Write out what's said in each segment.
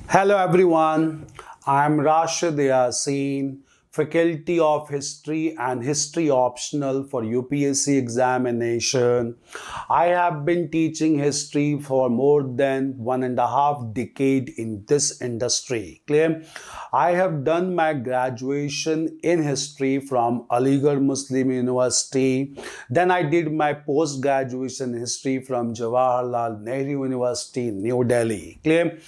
Hello everyone, I'm Rashid Yasin, Faculty of History and History Optional for UPSC examination. I have been teaching history for more than 1.5 decades in this industry. Clear? I have done my graduation in history from Aligarh Muslim University. Then I did my post-graduation history from Jawaharlal Nehru University, New Delhi. Clear?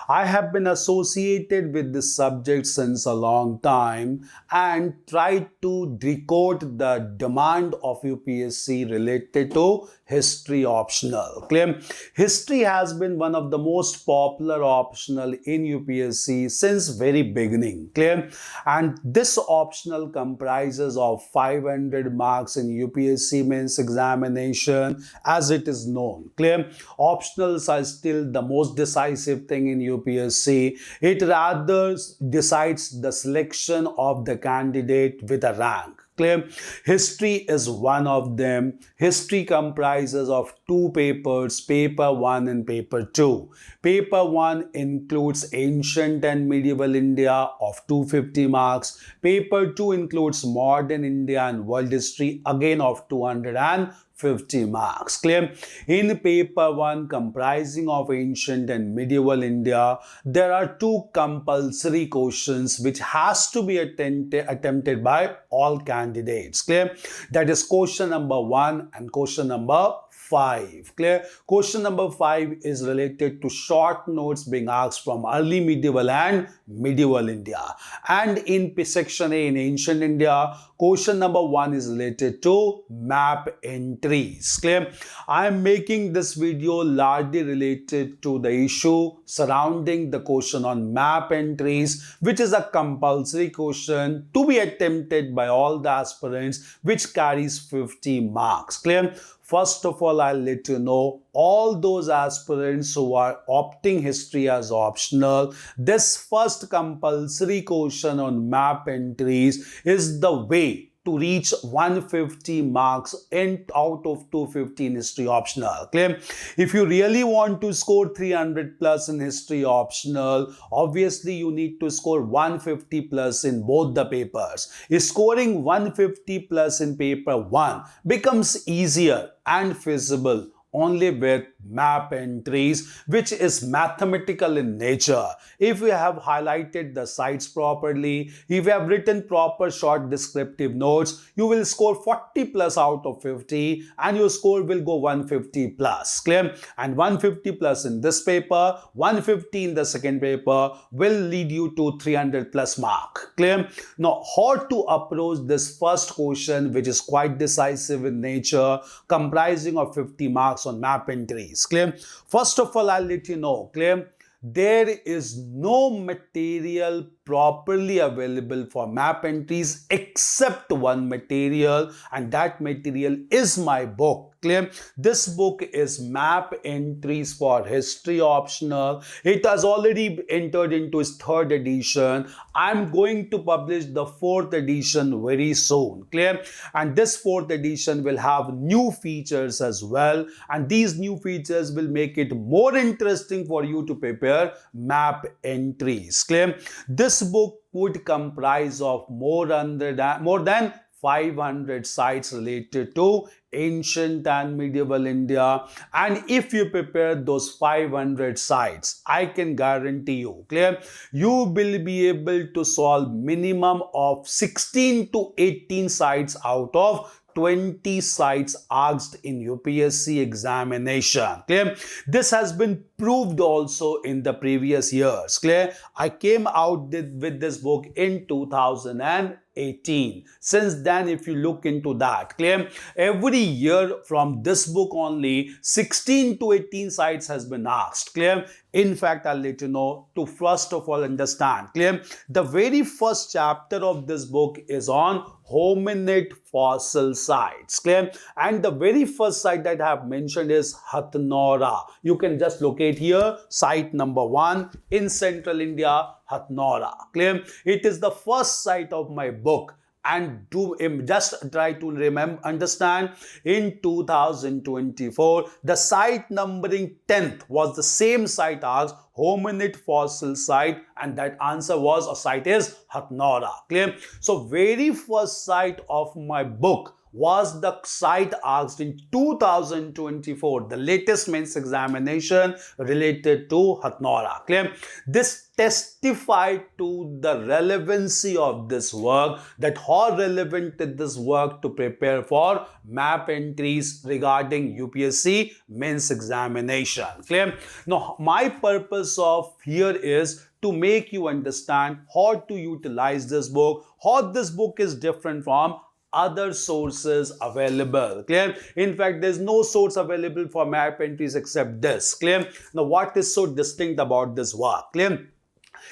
I have been associated with this subject since a long time and tried to decode the demand of UPSC related to history optional. Clear? History has been one of the most popular optional in UPSC since very beginning. Clear? And this optional comprises of 500 marks in UPSC mains examination as it is known. Clear? Optionals are still the most decisive thing in UPSC. It rather decides the selection of the candidate with a rank. Clear? History is one of them. History comprises of two papers, paper 1 and paper 2. Paper 1 includes ancient and medieval India of 250 marks. Paper 2 includes modern India and world history again of 250 marks. Clear? In paper 1 comprising of ancient and medieval India, there are two compulsory questions which has to be attempted by all candidates. Clear? That is question number 1 and question number 5. Clear? Question number 5 is related to short notes being asked from early medieval and medieval India. And in section A in ancient India, question number 1 is related to map entries. Clear? I am making this video largely related to the issue surrounding the question on map entries, which is a compulsory question to be attempted by all the aspirants, which carries 50 marks. Clear? First of all, I'll let you know all those aspirants who are opting history as optional. This first compulsory question on map entries is the way to reach 150 marks out of 250 in history optional. Clear? If you really want to score 300 plus in history optional, obviously you need to score 150 plus in both the papers. Scoring 150 plus in paper 1 becomes easier and feasible only with map entries, which is mathematical in nature. If you have highlighted the sites properly, if you have written proper short descriptive notes, you will score 40 plus out of 50 and your score will go 150 plus. Clear? And 150 plus in this paper, 150 in the second paper will lead you to 300 plus mark. Clear? Now, how to approach this first question, which is quite decisive in nature, comprising of 50 marks on map entries. Clear? First of all, I'll let you know. Clear? There is no material properly available for map entries except one material, and that material is my book. Clear? This book is map entries for history optional. It has already entered into its 3rd edition. I'm going to publish the 4th edition very soon. Clear? And this 4th edition will have new features as well, and these new features will make it more interesting for you to prepare map entries. Clear? This book would comprise of more than 500 sites related to ancient and medieval India, and if you prepare those 500 sites, I can guarantee you, clear, you will be able to solve minimum of 16 to 18 sites out of 20 sites asked in UPSC examination. Clear? This has been proved also in the previous years. Clear? I came out with this book in 2018. Since then, if you look into that, clear, every year from this book only 16 to 18 sites has been asked. Clear? In fact, I'll let you know to first of all understand. Clear? The very first chapter of this book is on hominid fossil sites. Clear? And the very first site that I have mentioned is Hathnora. You can just locate here site number 1 in central India, Hathnora. Clear? It is the first site of my book. and do just try to remember, understand. In 2024, the site numbering 10th was the same site asked, hominid fossil site, and that answer was, a site is Hathnora. Clear? So very first site of my book was the site asked in 2024, the latest mains examination related to Hathnora. Clear? This testified to the relevancy of this work, that how relevant is this work to prepare for map entries regarding UPSC mains examination. Clear? Now, my purpose of here is to make you understand how to utilize this book, how this book is different from other sources available. Clear? In fact, there's no source available for map entries except this. Clear? Now, what is so distinct about this work? Clear?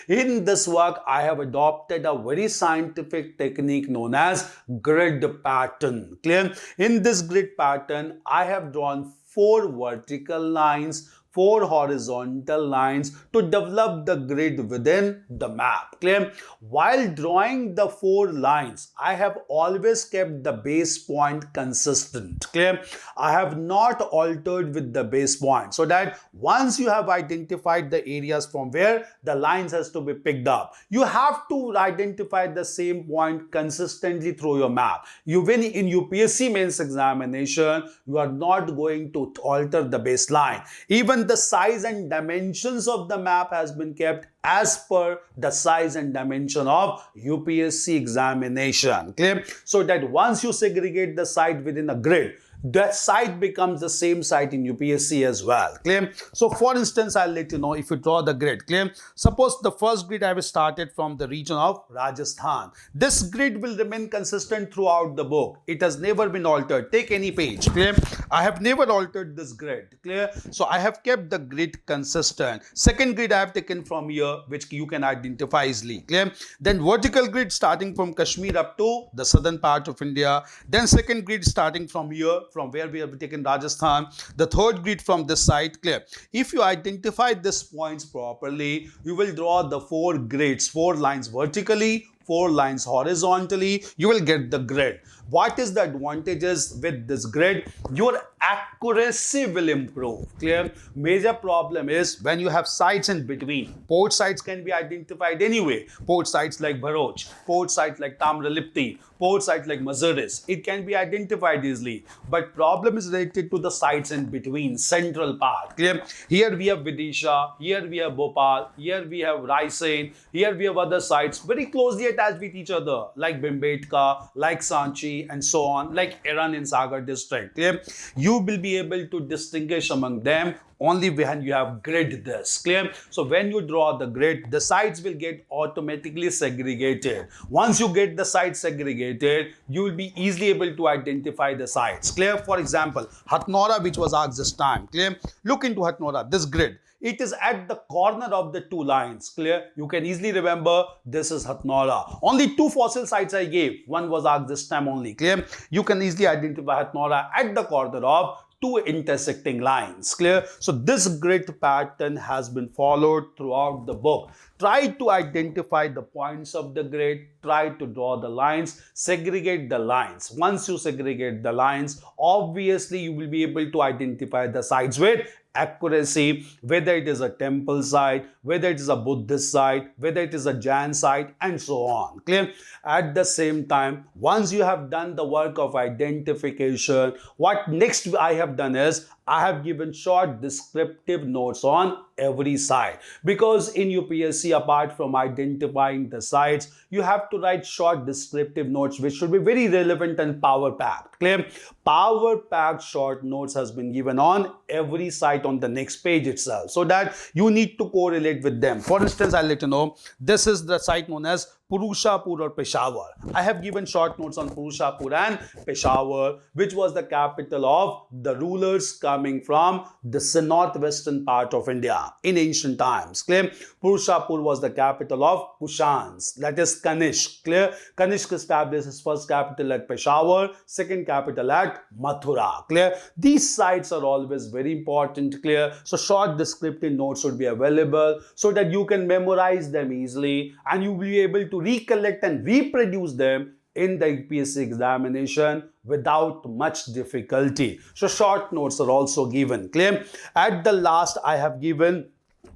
In this work, I have adopted a very scientific technique known as grid pattern. Clear? In this grid pattern, I have drawn 4 vertical lines, 4 horizontal lines to develop the grid within the map. Clear? While drawing the 4 lines, I have always kept the base point consistent. Clear? I have not altered with the base point, so that once you have identified the areas from where the lines has to be picked up, you have to identify the same point consistently through your map. When in UPSC mains examination, you are not going to alter the baseline. Even the size and dimensions of the map has been kept as per the size and dimension of UPSC examination. Clear? So that once you segregate the site within a grid, that site becomes the same site in UPSC as well. Clear? So for instance, I'll let you know, if you draw the grid. Clear? Suppose the first grid I have started from the region of Rajasthan. This grid will remain consistent throughout the book. It has never been altered. Take any page. Clear? I have never altered this grid. Clear? So I have kept the grid consistent. Second grid I have taken from here, which you can identify easily. Clear? Then vertical grid starting from Kashmir up to the southern part of India. Then second grid starting from here, from where we have taken Rajasthan. The third grid from this side. Clear? If you identify these points properly, you will draw the 4 grids, 4 lines vertically, 4 lines horizontally. You will get the grid. What is the advantages with this grid? Your accuracy will improve. Clear? Major problem is when you have sites in between. Port sites can be identified anyway. Port sites like Bharuch, port sites like Tamralipti, port sites like Mazuris. It can be identified easily. But problem is related to the sites in between, central part. Clear? Here we have Vidisha, here we have Bhopal, here we have Raisen, here we have other sites very closely attached with each other, like Bhimbetka, like Sanchi, and so on, like Iran in Sagar district. Clear? You will be able to distinguish among them only when you have grid this. Clear? So when you draw the grid, the sites will get automatically segregated. Once you get the sites segregated, you will be easily able to identify the sites. Clear? For example, Hathnora, which was asked this time. Clear? Look into Hathnora, this grid. It is at the corner of the 2 lines. Clear? You can easily remember this is Hathnora. Only 2 fossil sites I gave. One was asked this time only. Clear? You can easily identify Hathnora at the corner of 2 intersecting lines. Clear? So this grid pattern has been followed throughout the book. Try to identify the points of the grid, try to draw the lines, segregate the lines. Once you segregate the lines, obviously you will be able to identify the sites with accuracy, whether it is a temple site, whether it is a Buddhist site, whether it is a Jain site, and so on. Clear? At the same time, once you have done the work of identification, what next I have done is I have given short descriptive notes on every site, because in UPSC, apart from identifying the sites, you have to write short descriptive notes which should be very relevant and power packed. Clear? Power packed short notes has been given on every site on the next page itself, so that you need to correlate with them. For instance, I'll let you know, this is the site known as Purushapur or Peshawar. I have given short notes on Purushapur and Peshawar, which was the capital of the rulers coming from the northwestern part of India in ancient times. Clear? Purushapur was the capital of Kushans, that is Kanishk. Clear? Kanishk established his first capital at Peshawar, second capital at Mathura. Clear? These sites are always very important. Clear? So short descriptive notes should be available so that you can memorize them easily and you will be able to recollect and reproduce them in the UPSC examination without much difficulty. So short notes are also given. Clear? At the last, I have given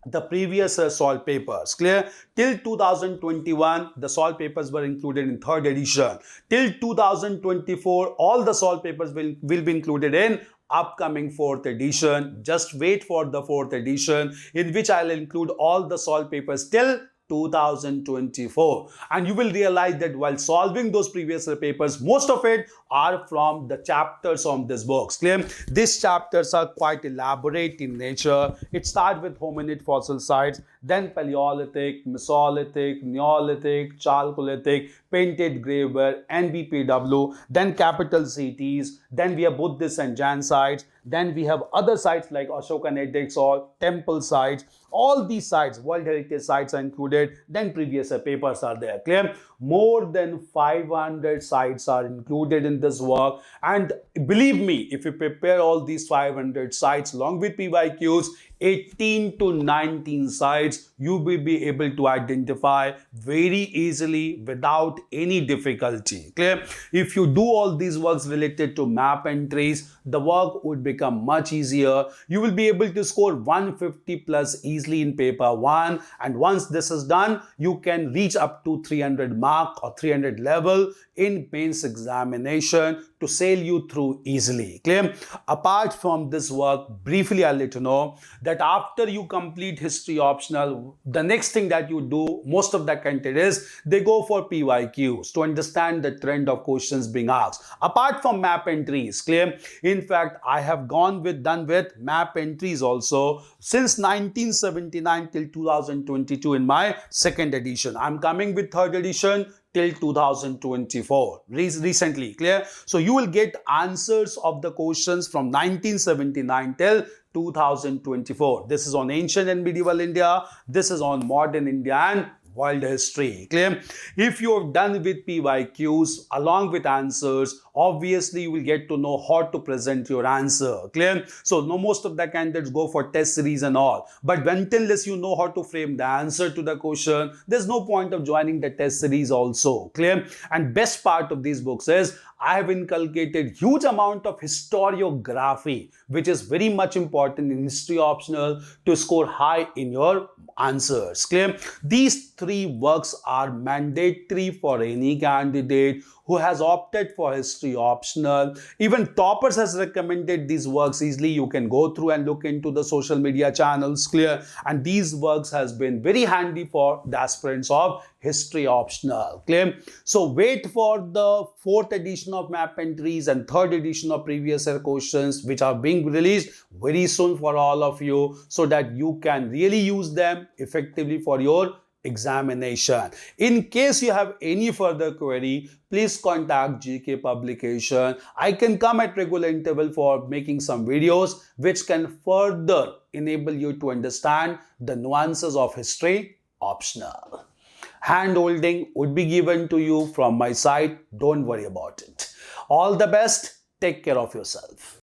the previous solved papers. Clear? Till 2021, the solved papers were included in third edition. Till 2024, all the solved papers will be included in upcoming fourth edition. Just wait for the fourth edition, in which I'll include all the solved papers till 2024, and you will realize that while solving those previous papers, most of it are from the chapters on this books. Clear? These chapters are quite elaborate in nature. It starts with hominid fossil sites, then Paleolithic, Mesolithic, Neolithic, Chalcolithic, painted graveware, NBPW, then capital cities, then we have Buddhist and Jain sites, then we have other sites like Ashokanetics or temple sites. All these sites, World Heritage sites are included, then previous papers are there. Clear? More than 500 sites are included in this work, and believe me, if you prepare all these 500 sites along with PYQs, 18 to 19 sites you will be able to identify very easily without any difficulty. Clear? If you do all these works related to map entries, the work would become much easier. You will be able to score 150 plus easily in paper 1, and once this is done, you can reach up to 300 mark or 300 level in mains examination to sail you through easily. Clear? Apart from this work, briefly I'll let you know that after you complete history optional, the next thing that you do, most of the candidates, they go for PYQs to understand the trend of questions being asked. Apart from map entries, clear? In fact, I have done with map entries also since 1979 till 2022 in my second edition. I'm coming with third edition till 2024 recently. Clear? So you will get answers of the questions from 1979 till 2024. This is on ancient and medieval India. This is on modern India and world history. Clear? If you have done with PYQs along with answers, obviously you will get to know how to present your answer. Clear? So most of the candidates go for test series and all, but unless you know how to frame the answer to the question, there's no point of joining the test series also. Clear? And best part of these books is I have inculcated huge amount of historiography, which is very much important in history optional to score high in your answers. Clear? These three works are mandatory for any candidate who has opted for history optional. Even toppers has recommended these works easily. You can go through and look into the social media channels. Clear? And these works has been very handy for the aspirants of history optional. Clear? So wait for the fourth edition of map entries and third edition of previous year questions, which are being released very soon for all of you, so that you can really use them effectively for your examination. In case you have any further query, please contact GK Publication. I can come at regular interval for making some videos which can further enable you to understand the nuances of history optional. Hand-holding would be given to you from my side. Don't worry about it. All the best. Take care of yourself.